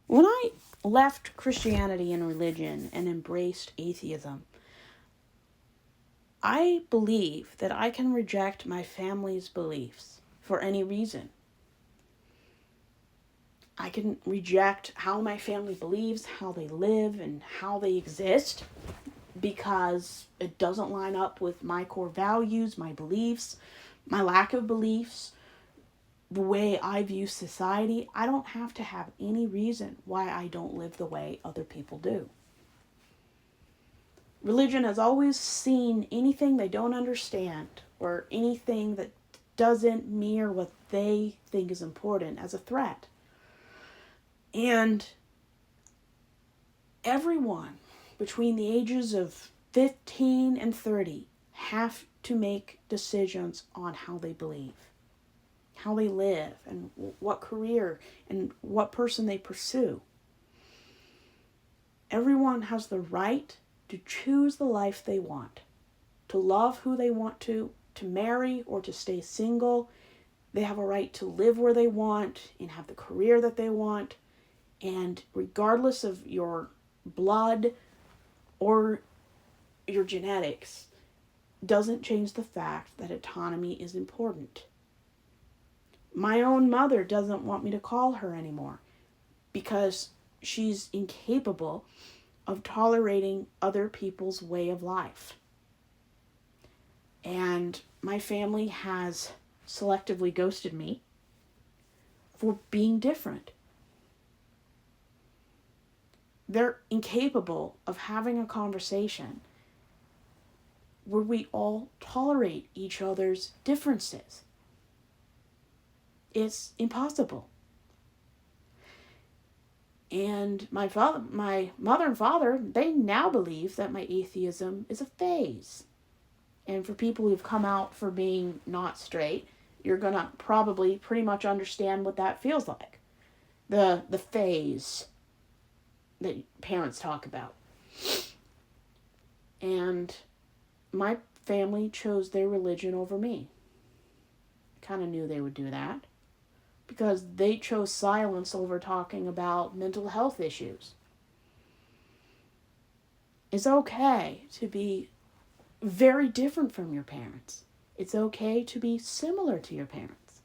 When I left Christianity and religion and embraced atheism, I believe that I can reject my family's beliefs for any reason. I can reject how my family believes, how they live, and how they exist because it doesn't line up with my core values, my beliefs, my lack of beliefs, the way I view society. I don't have to have any reason why I don't live the way other people do. Religion has always seen anything they don't understand or anything that doesn't mirror what they think is important as a threat. And everyone between the ages of 15 and 30 have to make decisions on how they believe, how they live, and what career and what person they pursue. Everyone has the right to choose the life they want, to love who they want to marry or to stay single. They have a right to live where they want and have the career that they want. And regardless of your blood or your genetics, doesn't change the fact that autonomy is important. My own mother doesn't want me to call her anymore because she's incapable of tolerating other people's way of life. And my family has selectively ghosted me for being different. They're incapable of having a conversation where we all tolerate each other's differences. It's impossible. And my mother and father, they now believe that my atheism is a phase. And for people who've come out for being not straight, you're going to probably pretty much understand what that feels like. The phase that parents talk about. And my family chose their religion over me. Kind of knew they would do that because they chose silence over talking about mental health issues. It's okay to be very different from your parents. It's okay to be similar to your parents.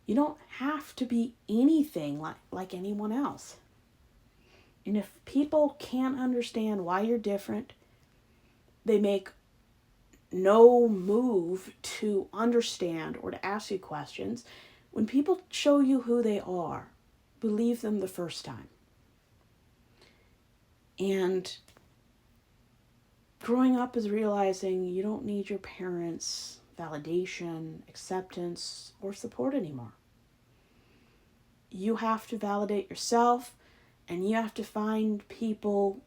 You don't have to be anything like anyone else. And if people can't understand why you're different, they make no move to understand or to ask you questions. When people show you who they are, believe them the first time. And growing up is realizing you don't need your parents' validation, acceptance, or support anymore. You have to validate yourself, and you have to find people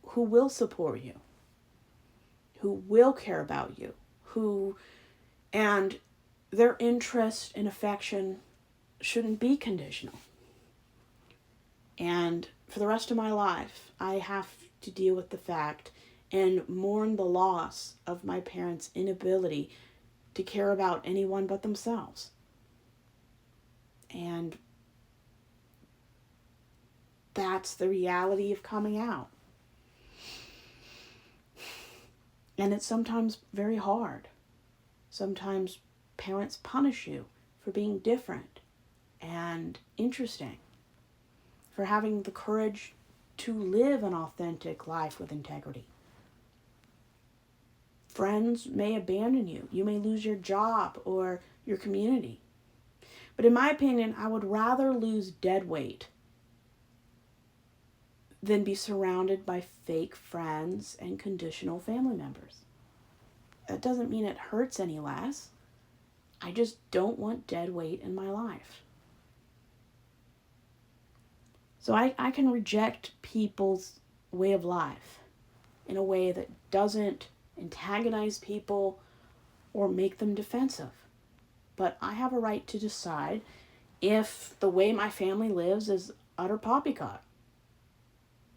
who will support you, who will care about you, and their interest and affection shouldn't be conditional. And for the rest of my life, I have to deal with the fact and mourn the loss of my parents' inability to care about anyone but themselves. And that's the reality of coming out. And it's sometimes very hard. Sometimes parents punish you for being different and interesting, for having the courage to live an authentic life with integrity. Friends may abandon you. You may lose your job or your community. But in my opinion, I would rather lose dead weight than be surrounded by fake friends and conditional family members. That doesn't mean it hurts any less. I just don't want dead weight in my life. So I can reject people's way of life in a way that doesn't antagonize people or make them defensive. But I have a right to decide if the way my family lives is utter poppycock.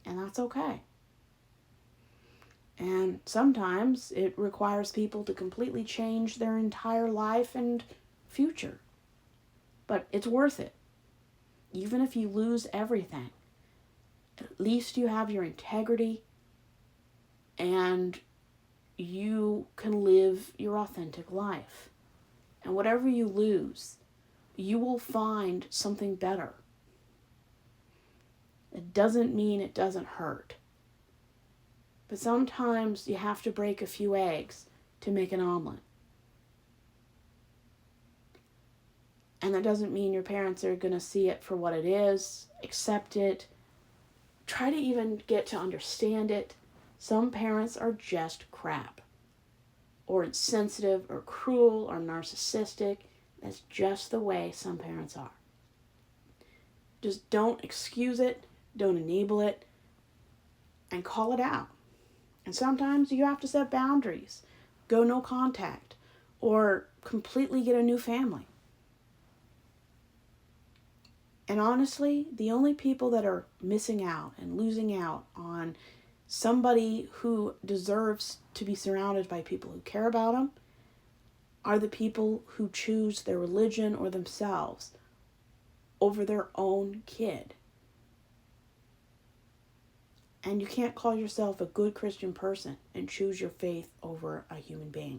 And that's okay. And sometimes it requires people to completely change their entire life and future. But it's worth it. even if you lose everything, at least you have your integrity and you can live your authentic life. And whatever you lose, you will find something better. It doesn't mean it doesn't hurt. But sometimes you have to break a few eggs to make an omelet. And that doesn't mean your parents are going to see it for what it is, accept it, try to even get to understand it. Some parents are just crap, or insensitive, or cruel, or narcissistic. That's just the way some parents are. Just don't excuse it, don't enable it, and call it out. And sometimes you have to set boundaries, go no contact, or completely get a new family. And honestly, the only people that are missing out and losing out on somebody who deserves to be surrounded by people who care about them are the people who choose their religion or themselves over their own kid. And you can't call yourself a good Christian person and choose your faith over a human being.